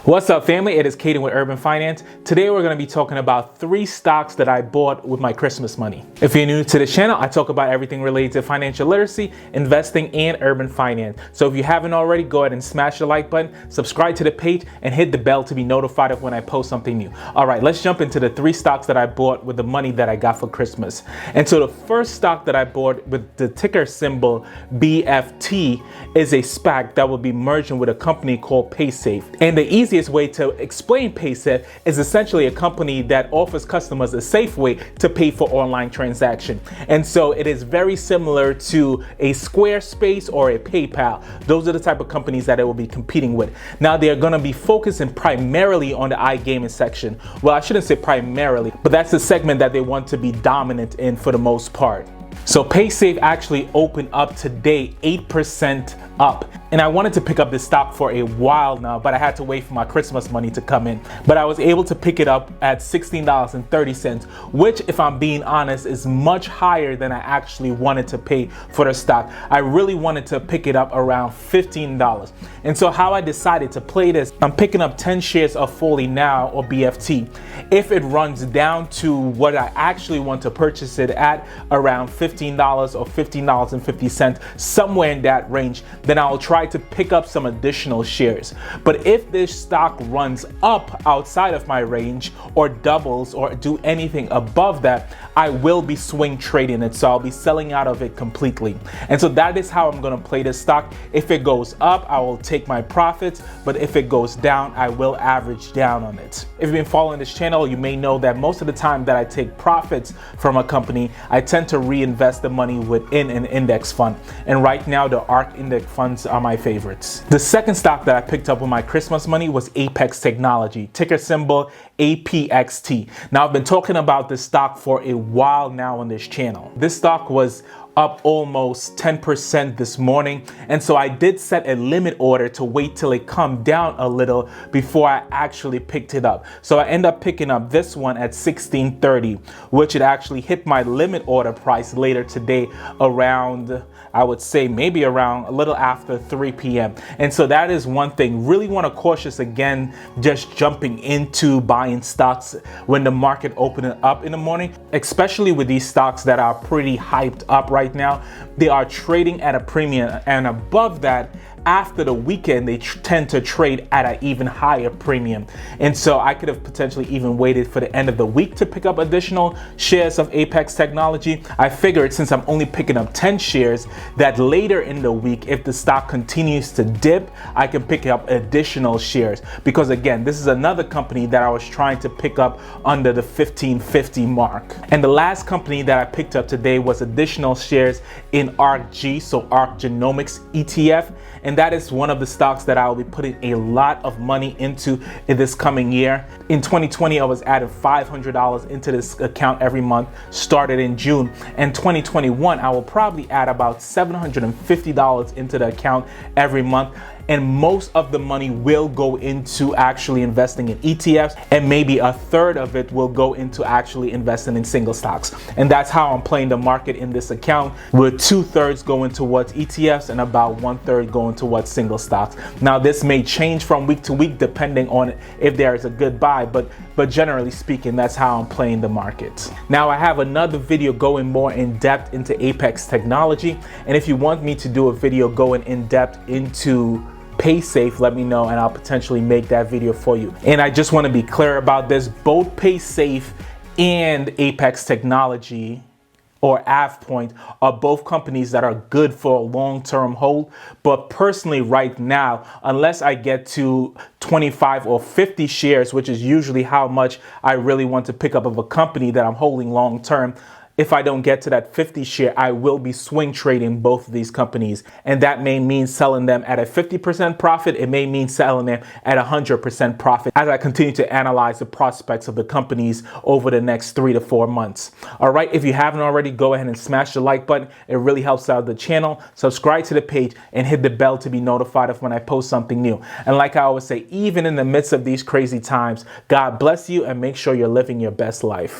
What's up, family? It is Caden with Urban Finance. Today we're going to be talking about 3 stocks that I bought with my Christmas money. If you're new to this channel, I talk about everything related to financial literacy, investing, and urban finance. So if you haven't already, go ahead and smash the like button, subscribe to the page, and hit the bell to be notified of when I post something new. All right, let's jump into the 3 stocks that I bought with the money that I got for Christmas. And so the first stock that I bought with the ticker symbol BFT is a SPAC that will be merging with a company called Paysafe. And the easiest way to explain Paysafe is essentially a company that offers customers a safe way to pay for online transaction. And so it is very similar to a Squarespace or a PayPal. Those are the type of companies that it will be competing with. Now they're going to be focusing primarily on the iGaming section. Well, I shouldn't say primarily, but that's the segment that they want to be dominant in for the most part. So Paysafe actually opened up today 8% up. And I wanted to pick up this stock for a while now, but I had to wait for my Christmas money to come in. But I was able to pick it up at $16.30, which, if I'm being honest, is much higher than I actually wanted to pay for the stock. I really wanted to pick it up around $15. And so how I decided to play this, I'm picking up 10 shares of Foley now, or BFT. If it runs down to what I actually want to purchase it at, around $15 or $15.50, somewhere in that range, then I'll try to pick up some additional shares. But if this stock runs up outside of my range or doubles or do anything above that, I will be swing trading it. So I'll be selling out of it completely. And so that is how I'm going to play this stock. If it goes up, I will take my profits. But if it goes down, I will average down on it. If you've been following this channel, you may know that most of the time that I take profits from a company, I tend to reinvest the money within an index fund. And right now, the ARK index funds are my favorites. The second stock that I picked up with my Christmas money was Apex Technology, ticker symbol APXT. Now, I've been talking about this stock for a while now on this channel. This stock was up almost 10% this morning, and so I did set a limit order to wait till it come down a little before I actually picked it up. So I end up picking up this one at $16.30, which it actually hit my limit order price later today around, I would say maybe around a little after 3 p.m. And so that is one thing. Really want to cautious again just jumping into buying stocks when the market opens up in the morning, especially with these stocks that are pretty hyped up right now. They are trading at a premium, and above that, after the weekend, they tend to trade at an even higher premium. And so I could have potentially even waited for the end of the week to pick up additional shares of Apex Technology. I figured, since I'm only picking up 10 shares, that later in the week, if the stock continues to dip, I can pick up additional shares. Because again, this is another company that I was trying to pick up under the 1550 mark. And the last company that I picked up today was additional shares in ARKG, so ARK Genomics ETF. And that is one of the stocks that I will be putting a lot of money into in this coming year. In 2020, I was adding $500 into this account every month, started in June. And 2021, I will probably add about $750 into the account every month. And most of the money will go into actually investing in ETFs, and maybe a third of it will go into actually investing in single stocks. And that's how I'm playing the market in this account, with 2/3 going towards ETFs and about 1/3 going towards single stocks. Now, this may change from week to week depending on if there is a good buy, but generally speaking, that's how I'm playing the market. Now, I have another video going more in depth into Apex Technology, and if you want me to do a video going in depth into Paysafe, let me know and I'll potentially make that video for you. And I just want to be clear about this. Both Paysafe and Apex Technology, or AvePoint, are both companies that are good for a long-term hold. But personally right now, unless I get to 25 or 50 shares, which is usually how much I really want to pick up of a company that I'm holding long-term, if I don't get to that 50 share, I will be swing trading both of these companies. And that may mean selling them at a 50% profit. It may mean selling them at 100% profit as I continue to analyze the prospects of the companies over the next 3 to 4 months. All right, if you haven't already, go ahead and smash the like button. It really helps out the channel. Subscribe to the page and hit the bell to be notified of when I post something new. And like I always say, even in the midst of these crazy times, God bless you and make sure you're living your best life.